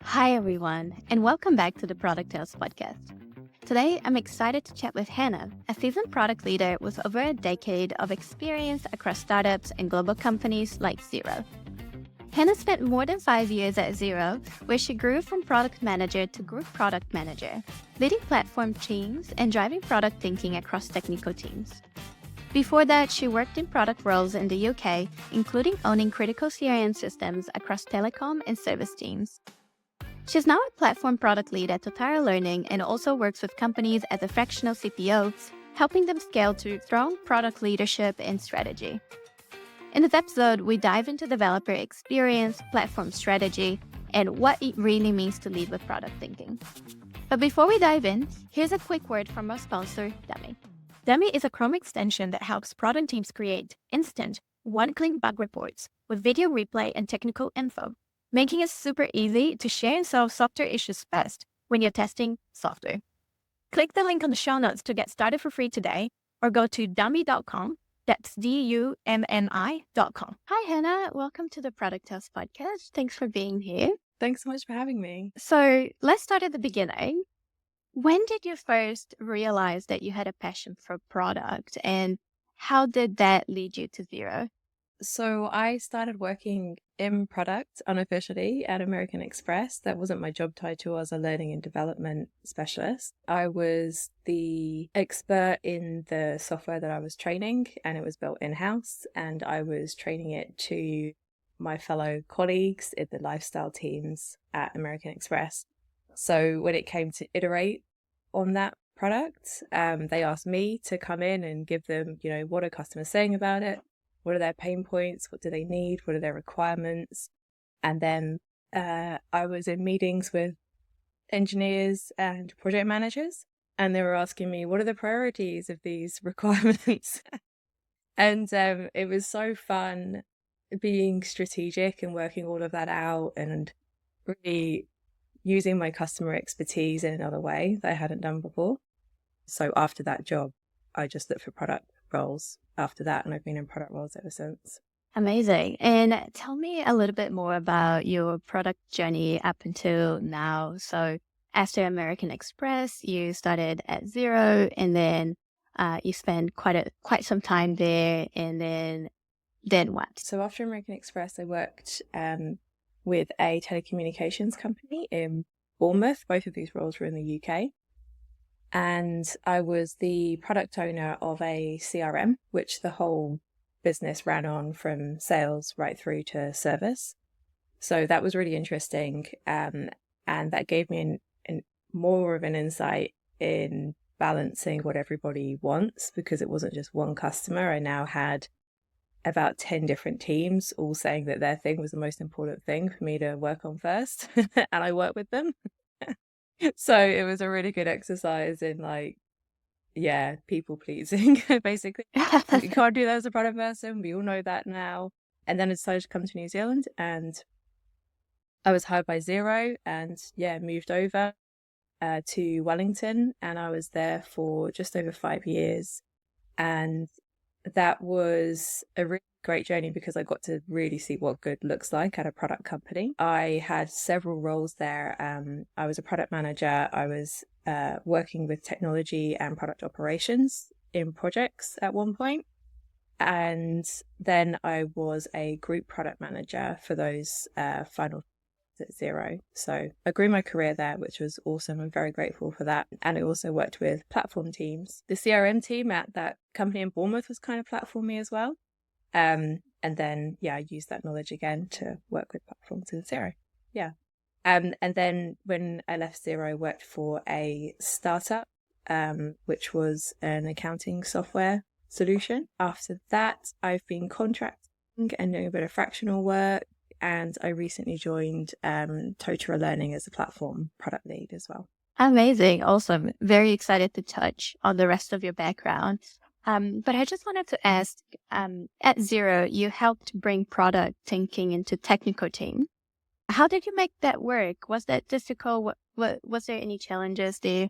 Hi, everyone, and welcome back to the Product Tales podcast. Today, I'm excited to chat with Hannah, a seasoned product leader with over a decade of experience across startups and global companies like Xero. Hannah spent more than 5 years at Xero, where she grew from product manager to group product manager, leading platform teams and driving product thinking across technical teams. Before that, she worked in product roles in the UK, including owning critical CRM systems across telecom and service teams. She's now a platform product lead at Totara Learning and also works with companies as a fractional CPO, helping them scale to strong product leadership and strategy. In this episode, we dive into developer experience, platform strategy, and what it really means to lead with product thinking. But before we dive in, here's a quick word from our sponsor, Dummy. Dummy is a Chrome extension that helps product teams create instant, one-click bug reports with video replay and technical info, making it super easy to share and solve software issues fast when you're testing software. Click the link on the show notes to get started for free today, or go to dummy.com. That's dummi.com. Hi, Hannah. Welcome to the Product Tales podcast. Thanks for being here. Thanks so much for having me. So let's start at the beginning. When did you first realize that you had a passion for product, and how did that lead you to Xero? So I started working in product unofficially at American Express. That wasn't my job title. I was a learning and development specialist. I was the expert in the software that I was training, and it was built in-house, and I was training it to my fellow colleagues in the lifestyle teams at American Express. So when it came to iterate on that product, they asked me to come in and give them, what are customers saying about it? What are their pain points? What do they need? What are their requirements? And then I was in meetings with engineers and project managers, and they were asking me, what are the priorities of these requirements? And it was so fun being strategic and working all of that out and really using my customer expertise in another way that I hadn't done before. So after that job, I just looked for product roles after that, and I've been in product roles ever since. Amazing. And tell me a little bit more about your product journey up until now. So after American Express, you started at Xero, and then you spent quite some time there, and then what? So after American Express, I worked with a telecommunications company in Bournemouth. Both of these roles were in the UK. And I was the product owner of a CRM, which the whole business ran on from sales right through to service. So that was really interesting. And that gave me more of an insight in balancing what everybody wants, because it wasn't just one customer. I now had about 10 different teams all saying that their thing was the most important thing for me to work on first. And I worked with them. So it was a really good exercise in people pleasing, basically. You can't do that as a product person. We all know that now. And then I decided to come to New Zealand, and I was hired by Xero and moved over to Wellington, and I was there for just over 5 years. And that was a really great journey because I got to really see what good looks like at a product company. I had several roles there. I was a product manager. I was working with technology and product operations in projects at one point. And then I was a group product manager for those final at Xero. So I grew my career there, which was awesome. I'm very grateful for that. And I also worked with platform teams. The CRM team at that company in Bournemouth was kind of platformy as well. And then, I used that knowledge again to work with platforms in Xero. Yeah. And then when I left Xero, I worked for a startup, which was an accounting software solution. After that, I've been contracting and doing a bit of fractional work. And I recently joined Totara Learning as a platform product lead as well. Amazing. Awesome. Very excited to touch on the rest of your background. But I just wanted to ask, at Xero, you helped bring product thinking into technical team. How did you make that work? Was that difficult? Was there any challenges there?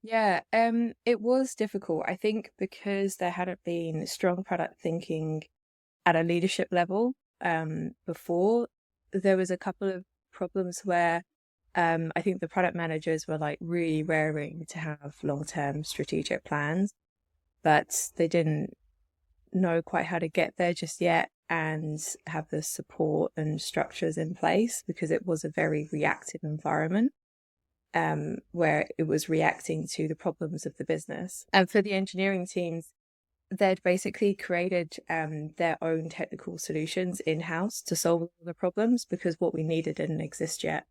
Yeah, it was difficult, I think, because there hadn't been strong product thinking at a leadership level before. There was a couple of problems where I think the product managers were like really raring to have long-term strategic plans, but they didn't know quite how to get there just yet and have the support and structures in place, because it was a very reactive environment, where it was reacting to the problems of the business. And for the engineering teams, they'd basically created their own technical solutions in-house to solve all the problems, because what we needed didn't exist yet.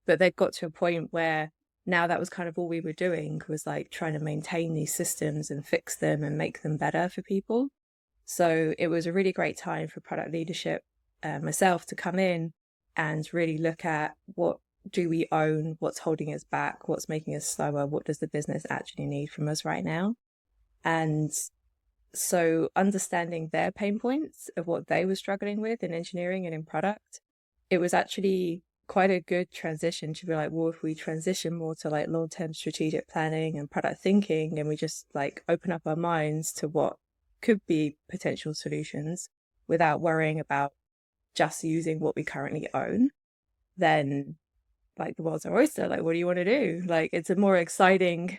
But they'd got to a point where now that was kind of all we were doing, was like trying to maintain these systems and fix them and make them better for people. So it was a really great time for product leadership, myself, to come in and really look at what do we own, what's holding us back, what's making us slower, what does the business actually need from us right now. And so understanding their pain points of what they were struggling with in engineering and in product, it was actually quite a good transition to be like, well, if we transition more to like long-term strategic planning and product thinking, and we just like open up our minds to what could be potential solutions without worrying about just using what we currently own, then like the world's our oyster. Like, what do you want to do? Like, it's a more exciting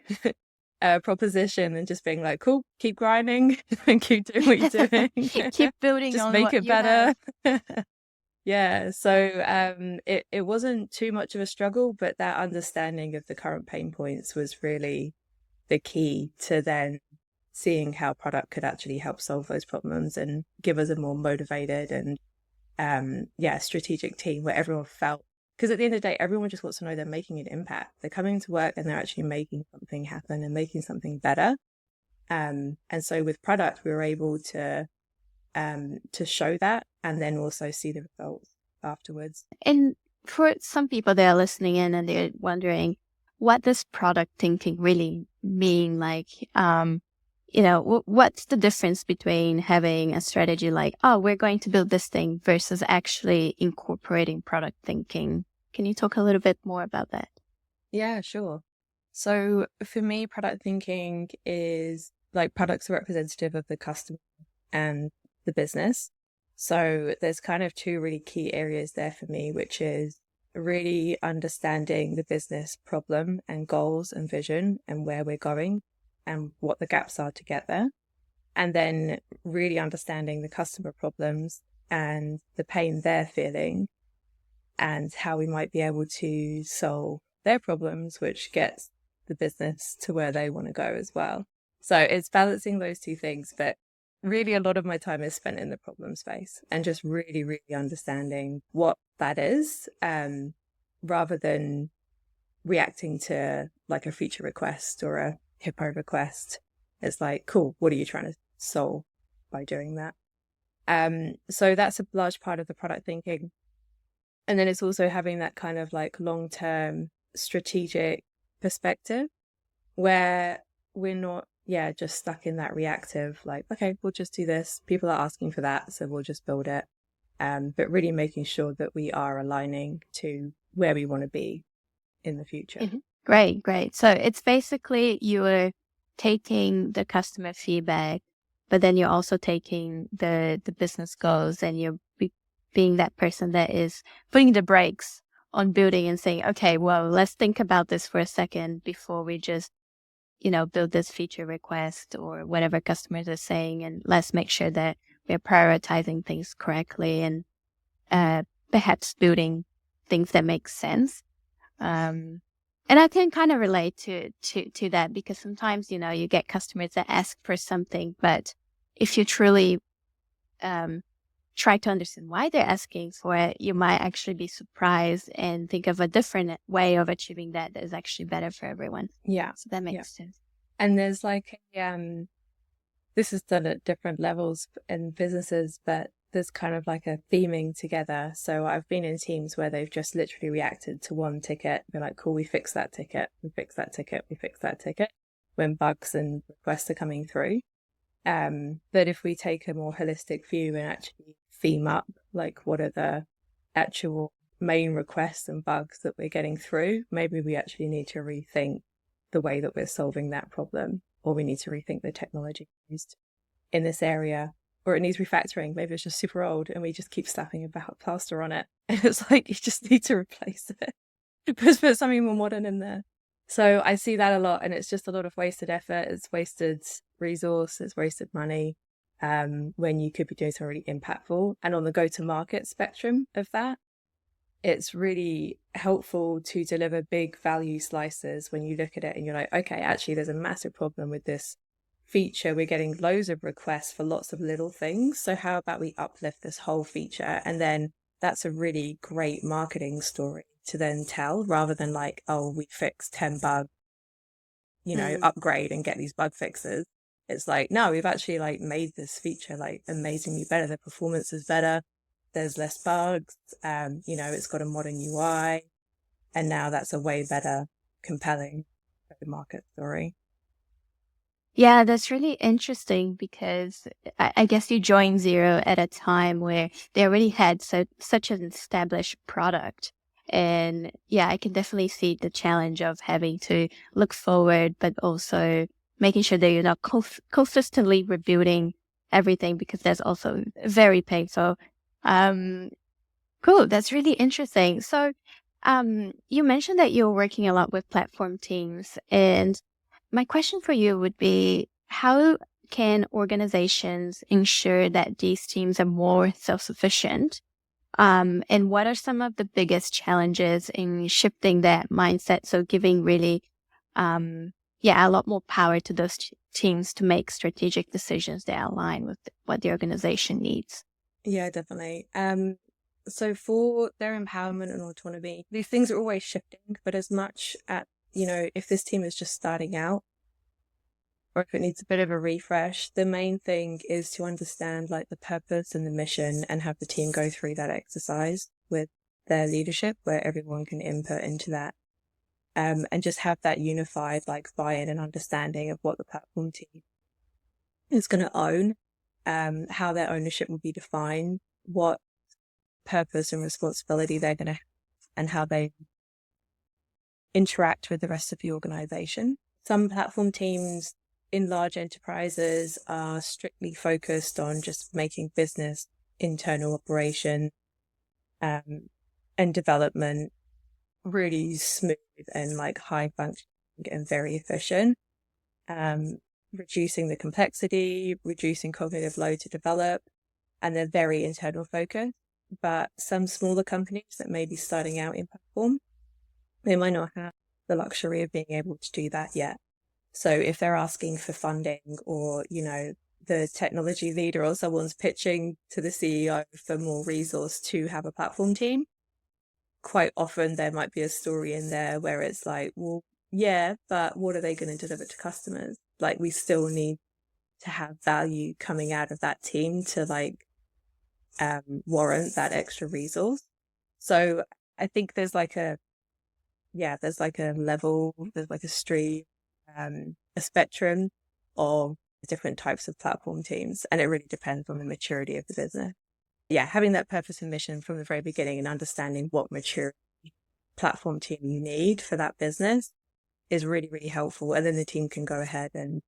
proposition than just being like, cool, keep grinding and keep doing what you're doing. Keep building just on make what it you better. have. Yeah. So it wasn't too much of a struggle, but that understanding of the current pain points was really the key to then seeing how product could actually help solve those problems and give us a more motivated and strategic team where everyone felt, because at the end of the day, everyone just wants to know they're making an impact. They're coming to work and they're actually making something happen and making something better. And so with product, we were able to show that and then also see the results afterwards. And for some people that are listening in and they're wondering, what does product thinking really mean? Like, what's the difference between having a strategy like, oh, we're going to build this thing versus actually incorporating product thinking? Can you talk a little bit more about that? Yeah, sure. So for me, product thinking is like products are representative of the customer and the business. So there's kind of two really key areas there for me, which is really understanding the business problem and goals and vision and where we're going and what the gaps are to get there. And then really understanding the customer problems and the pain they're feeling and how we might be able to solve their problems, which gets the business to where they want to go as well. So it's balancing those two things, but really a lot of my time is spent in the problem space and just really, really understanding what that is, rather than reacting to like a feature request or a hippo request. It's like, cool, what are you trying to solve by doing that? So that's a large part of the product thinking. And then it's also having that kind of like long-term strategic perspective where we're not, just stuck in that reactive, like, okay, we'll just do this. People are asking for that, so we'll just build it. But really making sure that we are aligning to where we want to be in the future. Mm-hmm. Great. So it's basically you're taking the customer feedback, but then you're also taking the business goals and you're being that person that is putting the brakes on building and saying, okay, well, let's think about this for a second before we just, build this feature request or whatever customers are saying. And let's make sure that we're prioritizing things correctly and perhaps building things that make sense. And I can kind of relate to that because sometimes, you get customers that ask for something, but if you truly try to understand why they're asking for it, you might actually be surprised and think of a different way of achieving that is actually better for everyone. Yeah. So that makes sense. And there's like, this is done at different levels in businesses, but there's kind of like a theming together. So I've been in teams where they've just literally reacted to one ticket. They're like, cool, we fixed that ticket. We fixed that ticket. We fixed that ticket when bugs and requests are coming through. But if we take a more holistic view and actually theme up, like what are the actual main requests and bugs that we're getting through, maybe we actually need to rethink the way that we're solving that problem, or we need to rethink the technology used in this area, or it needs refactoring. Maybe it's just super old and we just keep slapping about plaster on it. And it's like, you just need to replace it. put something more modern in there. So I see that a lot, and it's just a lot of wasted effort. It's wasted resource. It's wasted money when you could be doing something really impactful. And on the go-to-market spectrum of that, it's really helpful to deliver big value slices when you look at it and you're like, okay, actually, there's a massive problem with this feature. We're getting loads of requests for lots of little things. So how about we uplift this whole feature? And then that's a really great marketing story to then tell, rather than like, oh, we fixed 10 bugs, upgrade and get these bug fixes. It's like, no, we've actually like made this feature like amazingly better. The performance is better. There's less bugs. It's got a modern UI, and now that's a way better, compelling market story. Yeah, that's really interesting because I guess you joined Xero at a time where they already had such an established product. And yeah, I can definitely see the challenge of having to look forward, but also making sure that you're not consistently rebuilding everything, because that's also very painful. Cool. That's really interesting. So, you mentioned that you're working a lot with platform teams, and my question for you would be, how can organizations ensure that these teams are more self-sufficient? And what are some of the biggest challenges in shifting that mindset? So giving really, a lot more power to those teams to make strategic decisions that align with what the organization needs. Yeah, definitely. So for their empowerment and autonomy, these things are always shifting, but as much at, if this team is just starting out, or if it needs a bit of a refresh, the main thing is to understand like the purpose and the mission, and have the team go through that exercise with their leadership where everyone can input into that. And just have that unified like buy-in and understanding of what the platform team is going to own, how their ownership will be defined, what purpose and responsibility they're going to have, and how they interact with the rest of the organization. Some platform teams in large enterprises are strictly focused on just making business internal operation and development really smooth and like high functioning and very efficient, reducing the complexity, reducing cognitive load to develop, and they're very internal focused. But some smaller companies that may be starting out in platform, they might not have the luxury of being able to do that yet. So if they're asking for funding, or, the technology leader or someone's pitching to the CEO for more resource to have a platform team, quite often there might be a story in there where it's like, well, yeah, but what are they going to deliver to customers? Like, we still need to have value coming out of that team to like warrant that extra resource. So I think there's like a level, there's like a stream, a spectrum of different types of platform teams, and it really depends on the maturity of the business. Yeah, having that purpose and mission from the very beginning and understanding what mature platform team you need for that business is really, really helpful. And then the team can go ahead and,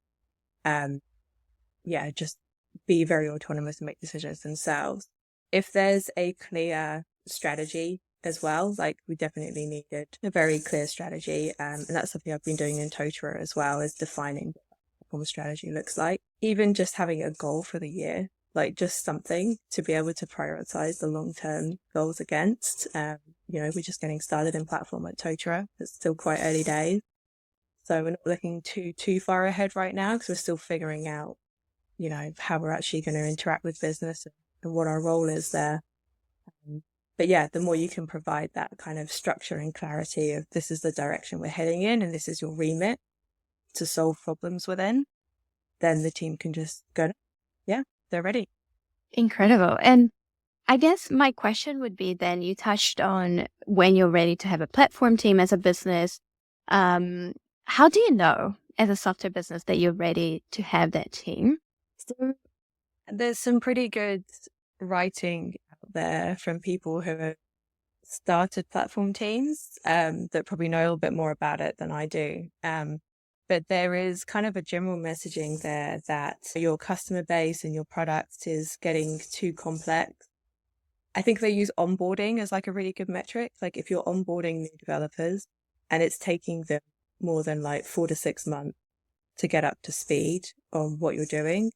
just be very autonomous and make decisions themselves. If there's a clear strategy as well, like we definitely needed a very clear strategy. And that's something I've been doing in Totara as well, is defining what the strategy looks like. Even just having a goal for the year, like just something to be able to prioritize the long-term goals against. We're just getting started in platform at Totara. It's still quite early days. So we're not looking too far ahead right now, because we're still figuring out, how we're actually going to interact with business and what our role is there. But yeah, the more you can provide that kind of structure and clarity of this is the direction we're heading in and this is your remit to solve problems within, then the team can just go, yeah, they're ready. Incredible. And I guess my question would be then, you touched on when you're ready to have a platform team as a business. How do you know as a software business that you're ready to have that team? So there's some pretty good writing out there from people who have started platform teams that probably know a little bit more about it than I do. But there is kind of a general messaging there that your customer base and your product is getting too complex I think they use onboarding as like a really good metric. Like if you're onboarding new developers and it's taking them more than like 4 to 6 months to get up to speed on what you're doing,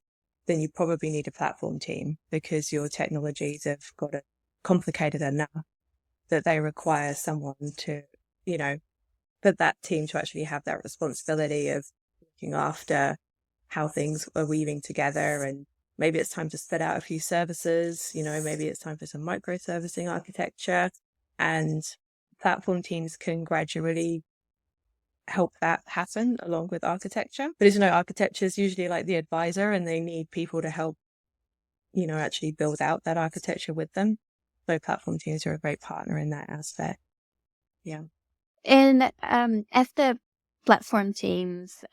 then you probably need a platform team because your technologies have got it complicated enough that they require someone to, for that team to actually have that responsibility of looking after how things are weaving together. And maybe it's time to spit out a few services, maybe it's time for some microservicing architecture, and platform teams can gradually help that happen along with architecture. But as you know, architecture is usually like the advisor and they need people to help, actually build out that architecture with them. So platform teams are a great partner in that aspect. Yeah. And as the platform team's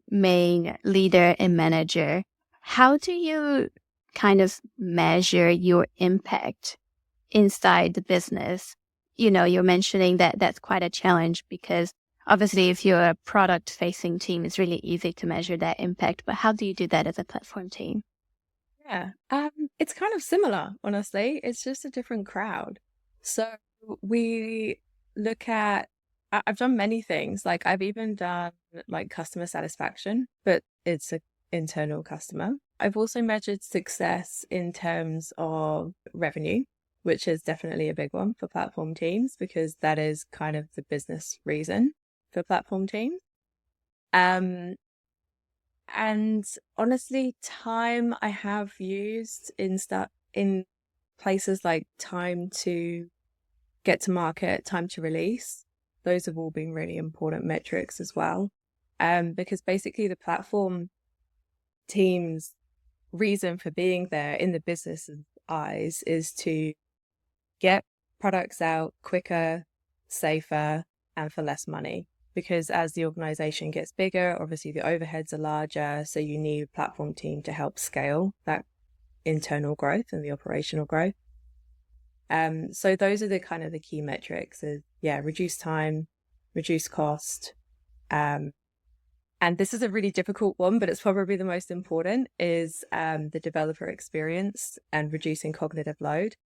main leader and manager, how do you kind of measure your impact inside the business? You're mentioning that that's quite a challenge because obviously if you're a product-facing team, it's really easy to measure that impact. But how do you do that as a platform team? Yeah, it's kind of similar, honestly. It's just a different crowd. So we look at, I've done many things. Like I've even done like customer satisfaction, but it's an internal customer. I've also measured success in terms of revenue, which is definitely a big one for platform teams because that is kind of the business reason for platform teams. And honestly, time I have used in places like time to get to market, time to release. Those have all been really important metrics as well. Because basically the platform team's reason for being there in the business's eyes is to get products out quicker, safer, and for less money. Because as the organization gets bigger, obviously the overheads are larger. So you need a platform team to help scale that internal growth and the operational growth. So those are the kind of the key metrics is, reduce time, reduce cost. And this is a really difficult one, but it's probably the most important is the developer experience and reducing cognitive load.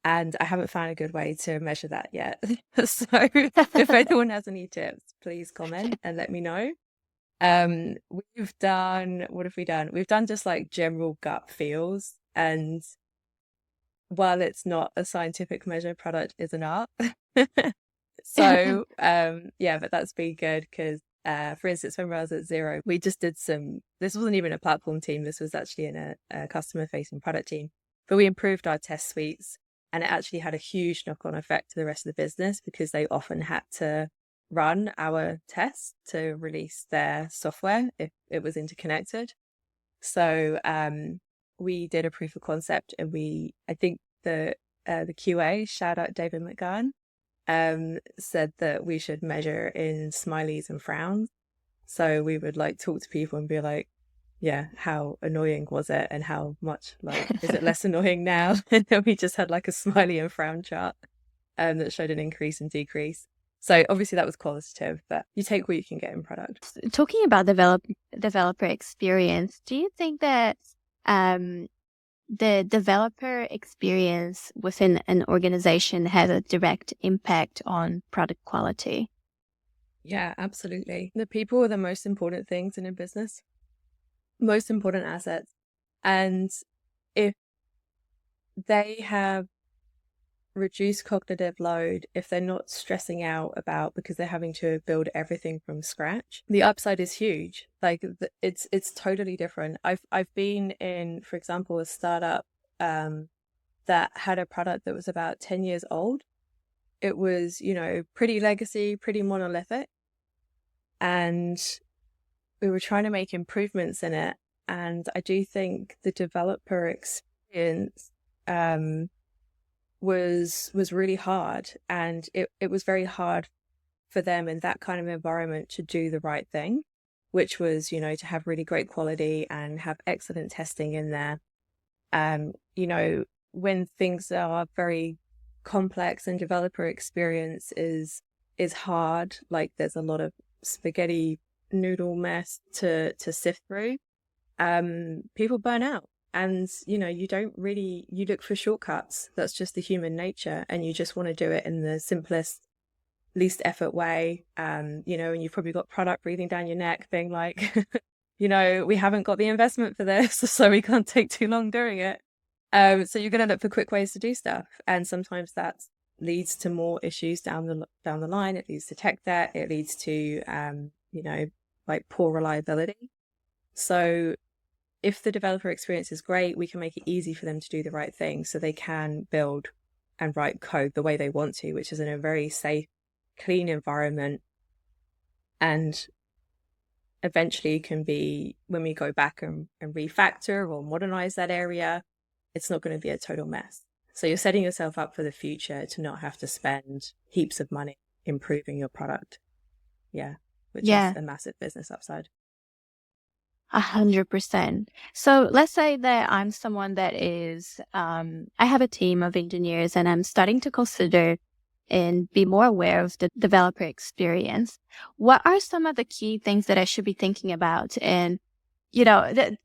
And I haven't found a good way to measure that yet. So if anyone has any tips, please comment and let me know. What have we done? We've done just like general gut feels. And while it's not a scientific measure, product is an art. So, but that's been good because, for instance, when I was at Xero, we just did this wasn't even a platform team. This was actually in a customer facing product team, but we improved our test suites. And it actually had a huge knock-on effect to the rest of the business because they often had to run our tests to release their software if it was interconnected. So we did a proof of concept, and I think the QA, shout out David McGann, said that we should measure in smileys and frowns. So we would like talk to people and be like, how annoying was it and how much is it less annoying now? And then we just had like a smiley and frown chart that showed an increase and decrease. So obviously that was qualitative, but you take what you can get in product. Talking about developer experience, do you think that the developer experience within an organization has a direct impact on product quality? Yeah, absolutely. The people are the most important things in a business. Most important assets. And if they have reduced cognitive load, if they're not stressing out about because they're having to build everything from scratch, the upside is huge. Like it's totally different. I've been in, for example, a startup that had a product that was about 10 years old. It was, pretty legacy, pretty monolithic. And we were trying to make improvements in it. And I do think the developer experience was really hard. And it was very hard for them in that kind of environment to do the right thing, which was, to have really great quality and have excellent testing in there. When things are very complex and developer experience is hard, like there's a lot of spaghetti noodle mess to sift through, people burn out. And, you look for shortcuts. That's just the human nature. And you just want to do it in the simplest, least effort way. And you've probably got product breathing down your neck being like, we haven't got the investment for this, so we can't take too long doing it. So you're going to look for quick ways to do stuff. And sometimes that leads to more issues down the line. It leads to tech debt. It leads to, like poor reliability. So if the developer experience is great, we can make it easy for them to do the right thing so they can build and write code the way they want to, which is in a very safe, clean environment. And eventually can be, when we go back and refactor or modernize that area, it's not going to be a total mess. So you're setting yourself up for the future to not have to spend heaps of money improving your product. Yeah. Which is a massive business upside. 100%. So let's say that I'm someone that is, I have a team of engineers and I'm starting to consider and be more aware of the developer experience. What are some of the key things that I should be thinking about? And,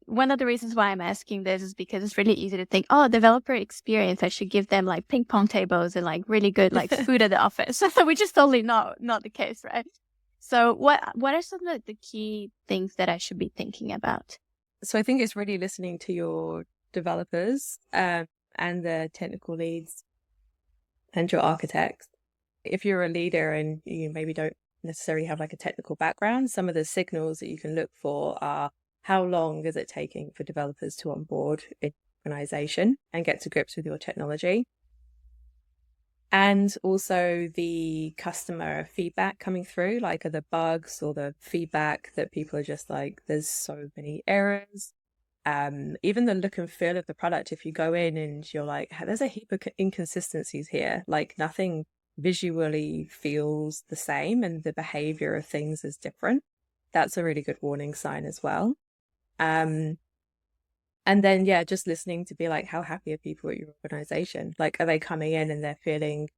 one of the reasons why I'm asking this is because it's really easy to think, developer experience, I should give them like ping pong tables and like really good like food at the office, which is totally not the case, right? So what are some of the key things that I should be thinking about? So I think it's really listening to your developers and the technical leads and your architects. If you're a leader and you maybe don't necessarily have like a technical background, some of the signals that you can look for are how long is it taking for developers to onboard in your organization and get to grips with your technology. And also the customer feedback coming through, like are the bugs or the feedback that people are just like, there's so many errors. Even the look and feel of the product, if you go in and you're like, there's a heap of inconsistencies here, like nothing visually feels the same and the behavior of things is different. That's a really good warning sign as well. And then, just listening to be like, how happy are people at your organization? Like, are they coming in and they're feeling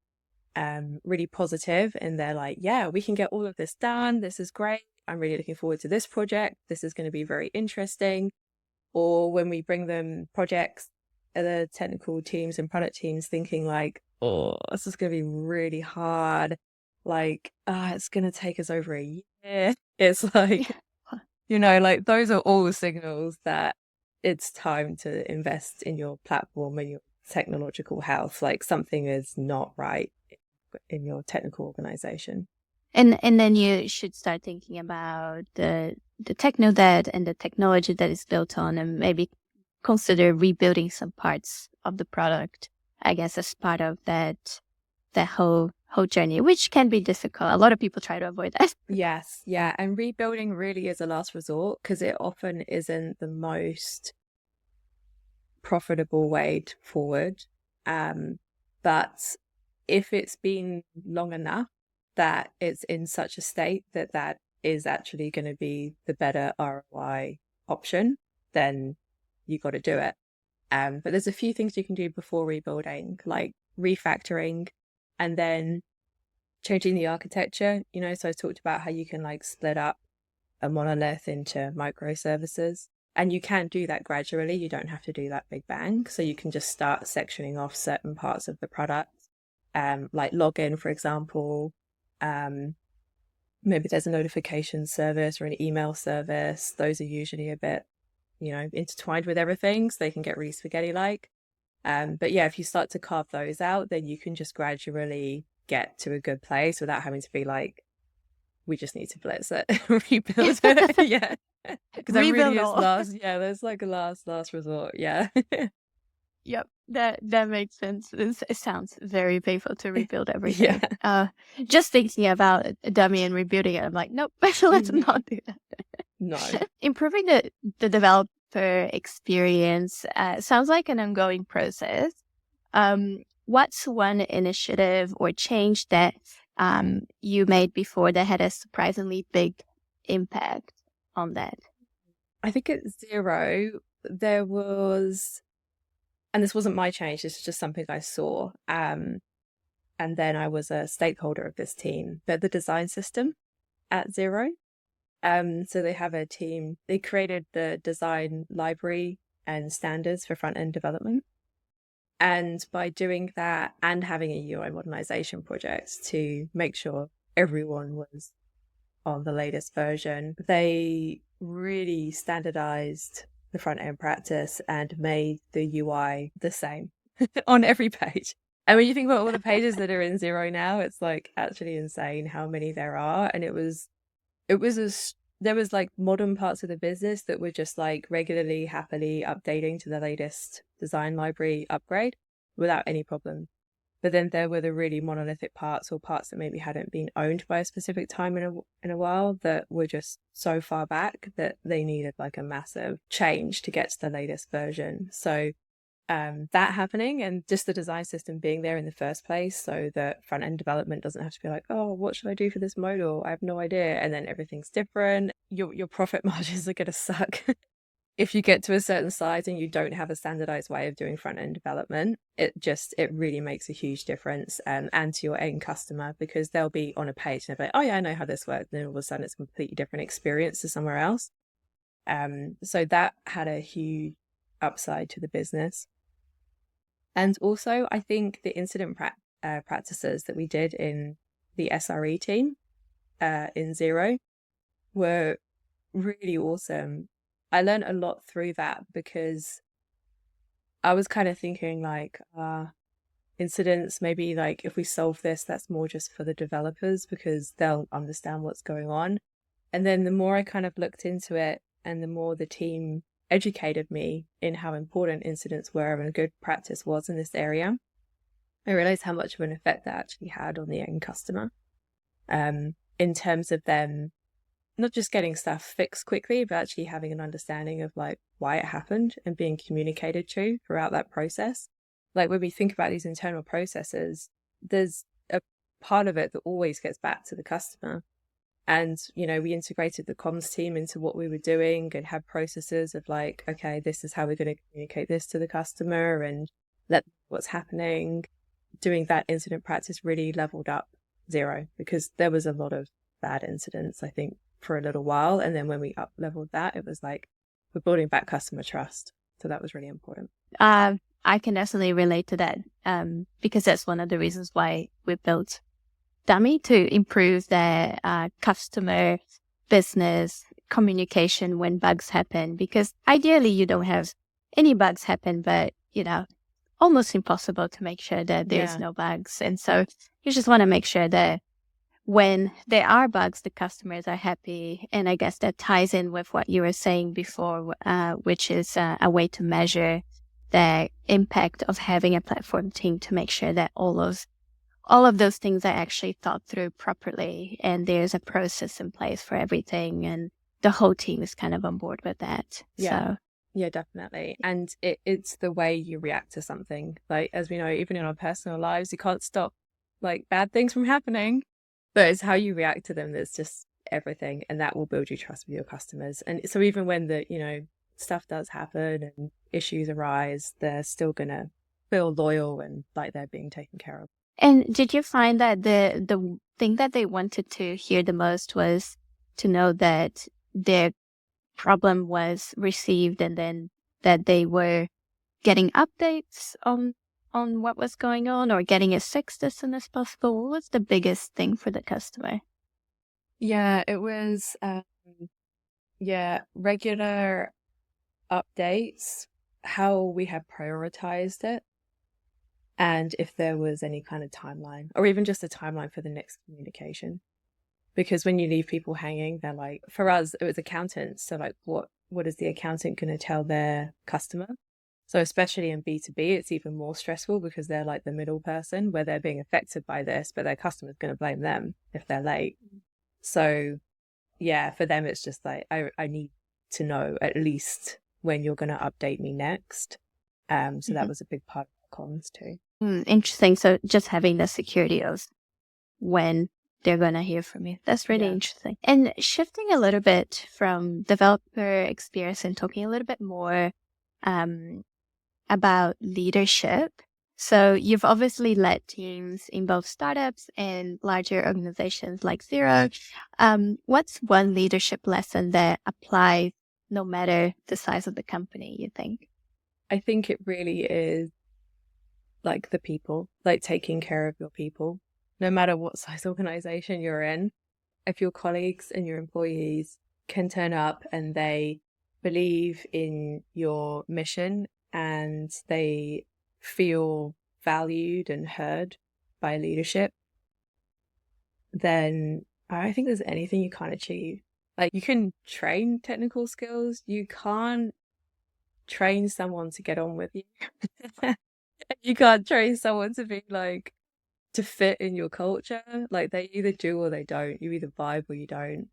really positive and they're like, yeah, we can get all of this done. This is great. I'm really looking forward to this project. This is going to be very interesting. Or when we bring them projects, the technical teams and product teams thinking like, this is going to be really hard. Like, it's going to take us over a year. It's like, like those are all the signals that it's time to invest in your platform and your technological health. Like something is not right in your technical organization. And then you should start thinking about the techno debt and the technology that is built on, and maybe consider rebuilding some parts of the product, I guess, as part of that whole journey, which can be difficult. A lot of people try to avoid that. Yes. Yeah. And rebuilding really is a last resort because it often isn't the most profitable way forward. But if it's been long enough that it's in such a state that is actually going to be the better ROI option, then you got to do it. But there's a few things you can do before rebuilding, like refactoring and then changing the architecture. So I talked about how you can like split up a monolith into microservices, and you can do that gradually. You don't have to do that big bang. So you can just start sectioning off certain parts of the product, like login, for example. Maybe there's a notification service or an email service. Those are usually a bit, intertwined with everything, so they can get really spaghetti-like. But if you start to carve those out, then you can just gradually get to a good place without having to be like, we just need to blitz it, rebuild it. Yeah. Because that really is there's like a last resort. Yeah. Yep, that makes sense. It sounds very painful to rebuild everything. Just thinking about a dummy and rebuilding it, I'm like, nope, let's not do that. No. Improving the developer experience sounds like an ongoing process. What's one initiative or change that you made before that had a surprisingly big impact on that? I think at Xero, there was, and this wasn't my change, this is just something I saw. And then I was a stakeholder of this team, but the design system at Xero. So they have a team, they created the design library and standards for front-end development. And by doing that and having a UI modernization project to make sure everyone was on the latest version, they really standardized the front-end practice and made the UI the same on every page. And when you think about all the pages that are in Xero now, it's like actually insane how many there are. And there was like modern parts of the business that were just like regularly, happily updating to the latest design library upgrade without any problem. But then there were the really monolithic parts, or parts that maybe hadn't been owned by a specific time in a while, that were just so far back that they needed like a massive change to get to the latest version. So that happening, and just the design system being there in the first place, so that front-end development doesn't have to be like, oh, what should I do for this modal? I have no idea. And then everything's different. Your profit margins are going to suck. If you get to a certain size and you don't have a standardized way of doing front-end development, it really makes a huge difference, and to your end customer, because they'll be on a page and they'll be like, oh yeah, I know how this works. And then all of a sudden it's a completely different experience to somewhere else. So that had a huge upside to the business. And also, I think the incident practices that we did in the SRE team in Xero were really awesome. I learned a lot through that, because I was kind of thinking like, incidents, maybe like if we solve this, that's more just for the developers because they'll understand what's going on. And then the more I kind of looked into it, and the more the team educated me in how important incidents were and a good practice was in this area, I realized how much of an effect that actually had on the end customer, in terms of them not just getting stuff fixed quickly, but actually having an understanding of like why it happened and being communicated to throughout that process. Like when we think about these internal processes, there's a part of it that always gets back to the customer. And, we integrated the comms team into what we were doing and had processes of like, okay, this is how we're going to communicate this to the customer and let them know what's happening. Doing that incident practice really leveled up Xero, because there was a lot of bad incidents, I think, for a little while. And then when we up leveled that, it was like, we're building back customer trust. So that was really important. I can definitely relate to that, because that's one of the reasons why we built Dummy, to improve their customer business communication when bugs happen. Because ideally you don't have any bugs happen, but almost impossible to make sure that there's no bugs. And so you just want to make sure that when there are bugs, the customers are happy. And I guess that ties in with what you were saying before, which is a way to measure the impact of having a platform team, to make sure that all of those things are actually thought through properly, and there's a process in place for everything, and the whole team is kind of on board with that. Yeah. Yeah, definitely. And it's the way you react to something. Like, as we know, even in our personal lives, you can't stop like bad things from happening, but it's how you react to them that's just everything. And that will build you trust with your customers. And so even when the, stuff does happen and issues arise, they're still going to feel loyal and like they're being taken care of. And did you find that the thing that they wanted to hear the most was to know that their problem was received, and then that they were getting updates on what was going on, or getting it fixed as soon as possible? What was the biggest thing for the customer? Yeah, it was regular updates, how we had prioritized it, and if there was any kind of timeline, or even just a timeline for the next communication. Because when you leave people hanging, they're like, for us, it was accountants. So like, what is the accountant going to tell their customer? So especially in B2B, it's even more stressful, because they're like the middle person where they're being affected by this, but their customer's going to blame them if they're late. So yeah, for them, it's just like, I need to know at least when you're going to update me next. So that was a big part of the comms too. Interesting. So just having the security of when they're going to hear from you. That's really interesting. And shifting a little bit from developer experience and talking a little bit more about leadership. So you've obviously led teams in both startups and larger organizations like Xero. What's one leadership lesson that applies no matter the size of the company, you think? I think it really is like the people, like taking care of your people, no matter what size organization you're in. If your colleagues and your employees can turn up and they believe in your mission and they feel valued and heard by leadership, then I don't think there's anything you can't achieve. Like, you can train technical skills, you can't train someone to get on with you. You can't train someone to be like, to fit in your culture. Like, they either do or they don't. You either vibe or you don't.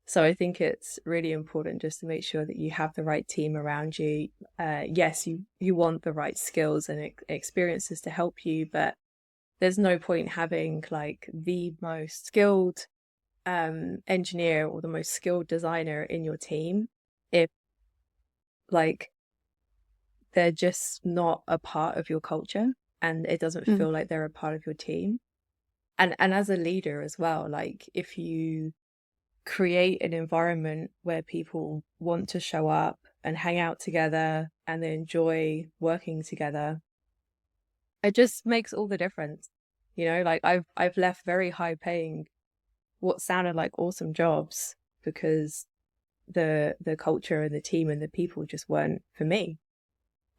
So I think it's really important just to make sure that you have the right team around you. Yes, you want the right skills and experiences to help you, but there's no point having like the most skilled engineer or the most skilled designer in your team if like they're just not a part of your culture and it doesn't feel like they're a part of your team. And as a leader as well, like if you create an environment where people want to show up and hang out together and they enjoy working together, it just makes all the difference. You know, like I've left very high paying, what sounded like awesome jobs because the culture and the team and the people just weren't for me.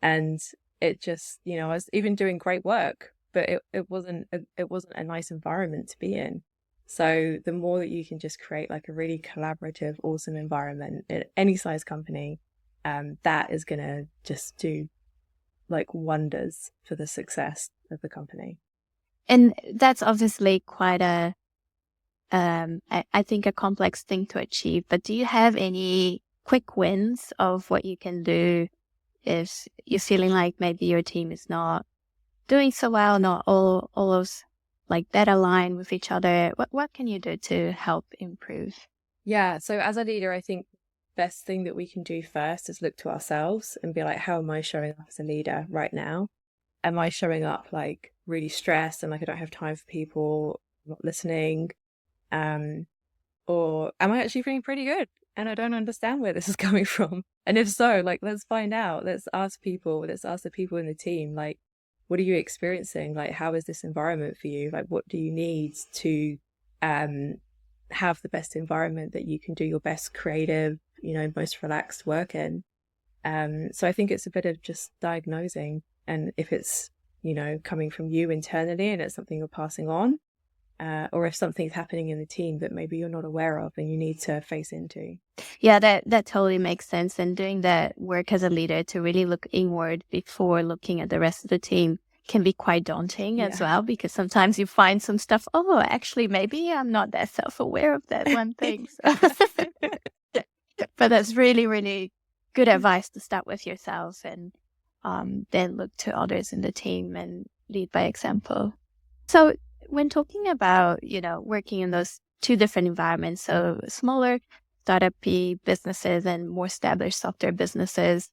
And it just, you know, I was even doing great work, but it wasn't a nice environment to be in. So the more that you can just create like a really collaborative, awesome environment in any size company, that is gonna just do like wonders for the success of the company. And that's obviously quite a, I think a complex thing to achieve, but do you have any quick wins of what you can do if you're feeling like maybe your team is not doing so well, not all those like that align with each other? What can you do to help improve? Yeah, so as a leader, I think best thing that we can do first is look to ourselves and be like, how am I showing up as a leader right now? Am I showing up like really stressed and like I don't have time for people, not listening? Or am I actually feeling pretty good and I don't understand where this is coming from? And if so, like, let's find out. Let's ask the people in the team, like, what are you experiencing? Like, how is this environment for you? Like, what do you need to have the best environment that you can do your best creative, you know, most relaxed work in? So I think it's a bit of just diagnosing. And if it's, you know, coming from you internally and it's something you're passing on, or if something's happening in the team that maybe you're not aware of and you need to face into. Yeah, that totally makes sense. And doing that work as a leader to really look inward before looking at the rest of the team can be quite daunting as well, because sometimes you find some stuff, oh, actually, maybe I'm not that self-aware of that one thing. But that's really, really good advice to start with yourself and then look to others in the team and lead by example. So when talking about, you know, working in those two different environments, so smaller startup-y businesses and more established software businesses,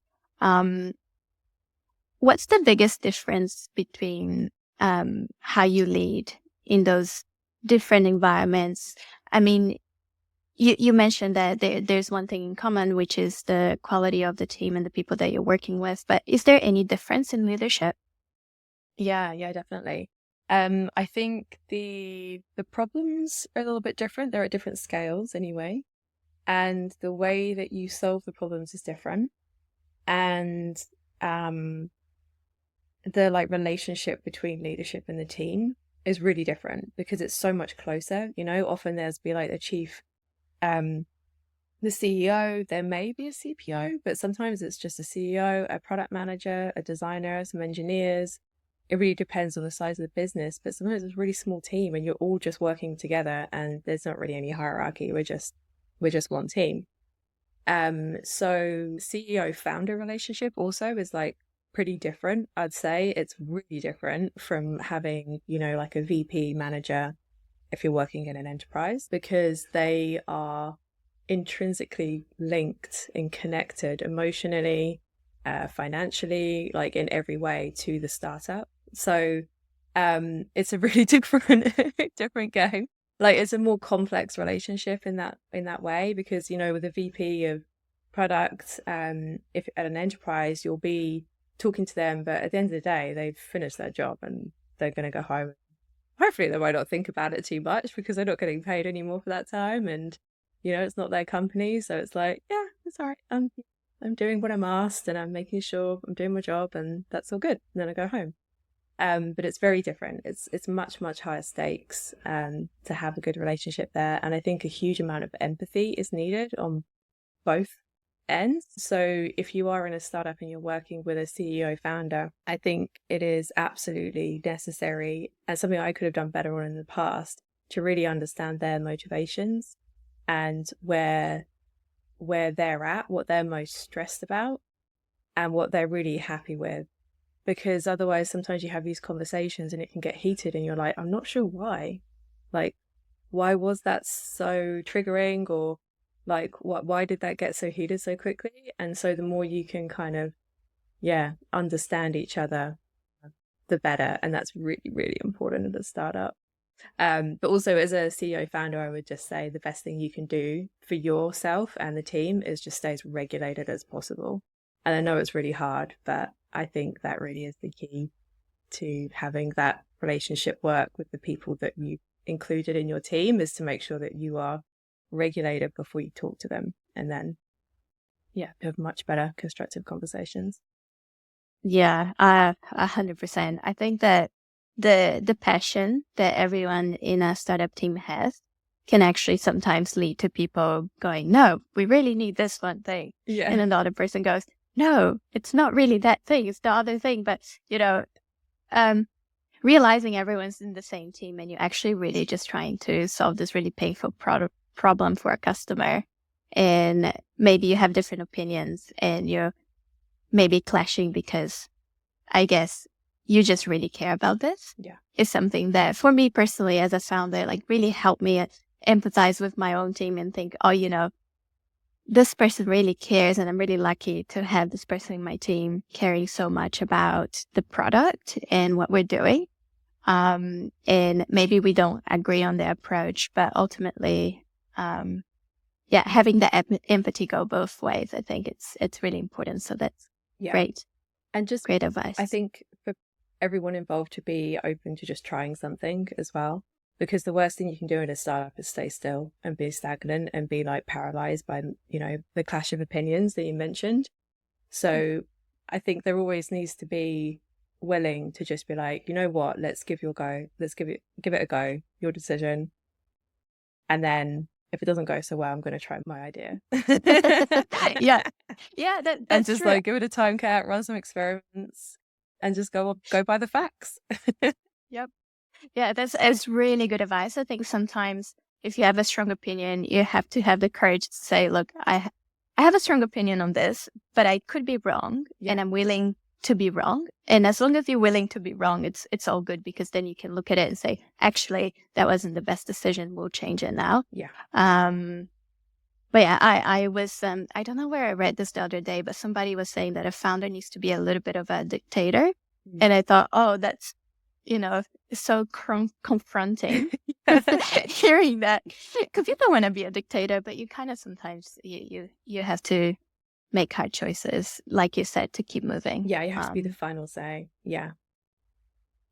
what's the biggest difference between how you lead in those different environments? I mean, you mentioned that there's one thing in common, which is the quality of the team and the people that you're working with. But is there any difference in leadership? Yeah, definitely. I think the problems are a little bit different. They're at different scales anyway. And the way that you solve the problems is different. And the like relationship between leadership and the team is really different because it's so much closer. You know, often there's be like the chief, the CEO, there may be a CPO, but sometimes it's just a CEO, a product manager, a designer, some engineers. It really depends on the size of the business, but sometimes it's a really small team and you're all just working together and there's not really any hierarchy. We're just one team. So CEO founder relationship also is like pretty different. I'd say it's really different from having, you know, like a VP manager if you're working in an enterprise, because they are intrinsically linked and connected emotionally, financially, like in every way to the startup. So it's a really different game. Like, it's a more complex relationship in that way, because, you know, with a VP of product. If at an enterprise, you'll be talking to them, but at the end of the day, they've finished their job and they're going to go home. Hopefully they might not think about it too much because they're not getting paid anymore for that time. And, it's not their company. So it's like, yeah, it's all right. I'm doing what I'm asked and I'm making sure I'm doing my job and that's all good. And then I go home. But it's very different. It's much, much higher stakes to have a good relationship there. And I think a huge amount of empathy is needed on both ends. So if you are in a startup and you're working with a CEO founder, I think it is absolutely necessary, and something I could have done better on in the past, to really understand their motivations and where they're at, what they're most stressed about, and what they're really happy with. Because otherwise, sometimes you have these conversations and it can get heated and you're like, I'm not sure why. Like, why was that so triggering? Or like, why did that get so heated so quickly? And so the more you can kind of, understand each other, the better. And that's really, really important at a startup. But also as a CEO founder, I would just say the best thing you can do for yourself and the team is just stay as regulated as possible. And I know it's really hard, but I think that really is the key to having that relationship work with the people that you included in your team, is to make sure that you are regulated before you talk to them, and then have much better constructive conversations. Yeah, 100%. I think that the passion that everyone in a startup team has can actually sometimes lead to people going, no, we really need this one thing. Yeah. And then the other person goes, no, it's not really that thing, it's the other thing. But, realizing everyone's in the same team and you're actually really just trying to solve this really painful problem for a customer. And maybe you have different opinions and you're maybe clashing because I guess you just really care about this. Yeah. Is something that for me personally as a founder, like really helped me empathize with my own team and think, this person really cares, and I'm really lucky to have this person in my team caring so much about the product and what we're doing. And maybe we don't agree on the approach, but ultimately, having the empathy go both ways, I think it's really important. So that's great. And just great advice. I think for everyone involved to be open to just trying something as well. Because the worst thing you can do in a startup is stay still and be stagnant and be like paralyzed by, the clash of opinions that you mentioned. So I think there always needs to be willing to just be like, you know what, let's give it a go, your decision. And then if it doesn't go so well, I'm going to try my idea. Yeah, that's and just true. like give it a time count, run some experiments, and just go by the facts. Yep. Yeah, that's really good advice. I think sometimes if you have a strong opinion, you have to have the courage to say, look, I have a strong opinion on this, but I could be wrong, and I'm willing to be wrong. And as long as you're willing to be wrong, it's all good, because then you can look at it and say, actually, that wasn't the best decision. We'll change it now. Yeah. But yeah, I was, I don't know where I read this the other day, but somebody was saying that a founder needs to be a little bit of a dictator. Mm-hmm. And I thought, that's, it's so confronting hearing that, because you don't want to be a dictator, but you kind of sometimes you have to make hard choices, like you said, to keep moving. Yeah, you have to be the final say. Yeah,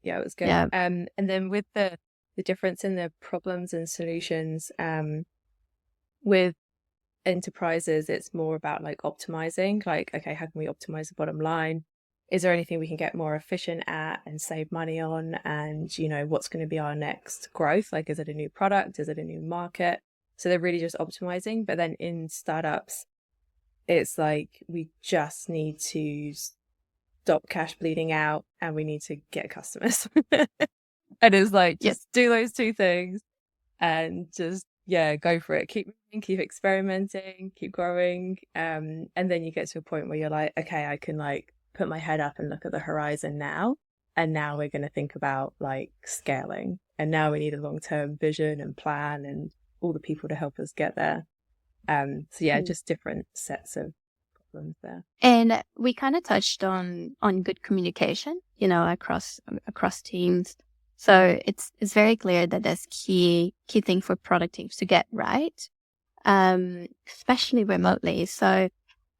it was good. Yeah. And then with the difference in the problems and solutions, with enterprises, it's more about like optimizing, like, okay, how can we optimize the bottom line? Is there anything we can get more efficient at and save money on? And, what's going to be our next growth? Like, is it a new product? Is it a new market? So they're really just optimizing. But then in startups, it's like, we just need to stop cash bleeding out and we need to get customers. And it's like, just do those two things and just, go for it. Keep moving, keep experimenting, keep growing. And then you get to a point where you're like, okay, I can like put my head up and look at the horizon now. And now we're going to think about like scaling. And now we need a long-term vision and plan and all the people to help us get there. Just different sets of problems there. And we kind of touched on good communication, across teams. So it's very clear that that's key thing for product teams to get right, especially remotely. So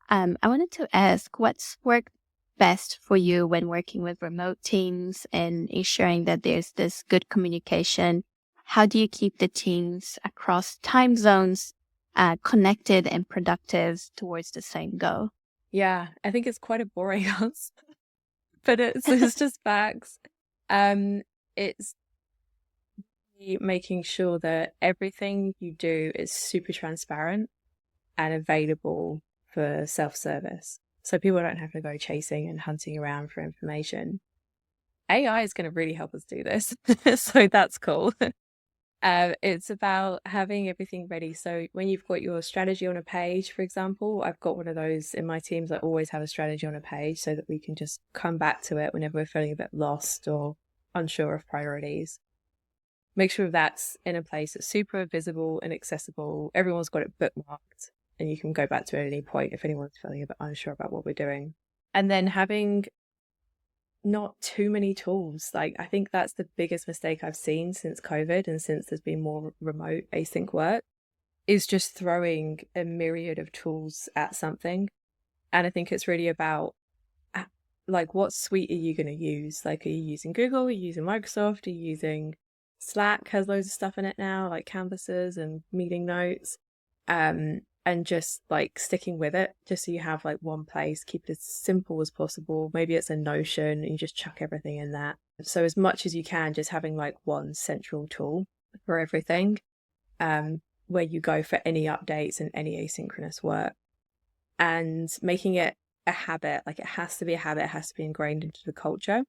I wanted to ask, what's worked best for you when working with remote teams and ensuring that there's this good communication? How do you keep the teams across time zones connected and productive towards the same goal? Yeah, I think it's quite a boring answer, but it's just facts. It's making sure that everything you do is super transparent and available for self-service. So people don't have to go chasing and hunting around for information. AI is going to really help us do this. So that's cool. It's about having everything ready. So when you've got your strategy on a page, for example, I've got one of those in my teams. I always have a strategy on a page so that we can just come back to it whenever we're feeling a bit lost or unsure of priorities. Make sure that's in a place that's super visible and accessible. Everyone's got it bookmarked and you can go back to it at any point if anyone's feeling a bit unsure about what we're doing. And then having not too many tools. Like, I think that's the biggest mistake I've seen since COVID and since there's been more remote async work, is just throwing a myriad of tools at something. And I think it's really about, like, what suite are you going to use? Like, are you using Google? Are you using Microsoft? Are you using Slack? Has loads of stuff in it now, like canvases and meeting notes. And just like sticking with it, just so you have like one place, keep it as simple as possible. Maybe it's a Notion and you just chuck everything in that. So as much as you can, just having like one central tool for everything, where you go for any updates and any asynchronous work, and making it a habit. Like, it has to be a habit, it has to be ingrained into the culture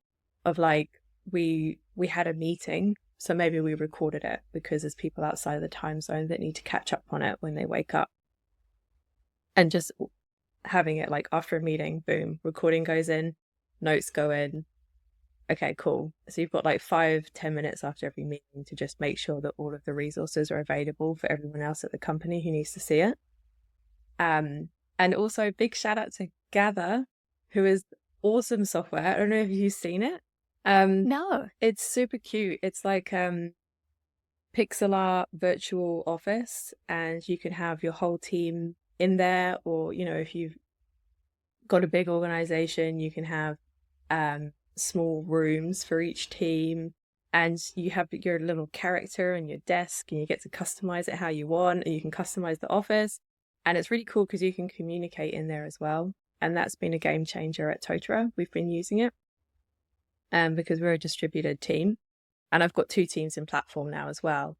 of, like, we had a meeting, so maybe we recorded it because there's people outside of the time zone that need to catch up on it when they wake up. And just having it like after a meeting, boom, recording goes in, notes go in. Okay, cool. So you've got like 5-10 minutes after every meeting to just make sure that all of the resources are available for everyone else at the company who needs to see it. And also big shout out to Gather, who is awesome software. I don't know if you've seen it. No. It's super cute. It's like pixel art virtual office, and you can have your whole team in there, or, you know, if you've got a big organization, you can have small rooms for each team, and you have your little character and your desk, and you get to customize it how you want, and you can customize the office. And it's really cool because you can communicate in there as well. And that's been a game changer at Totara. We've been using it because we're a distributed team, and I've got 2 teams in platform now as well.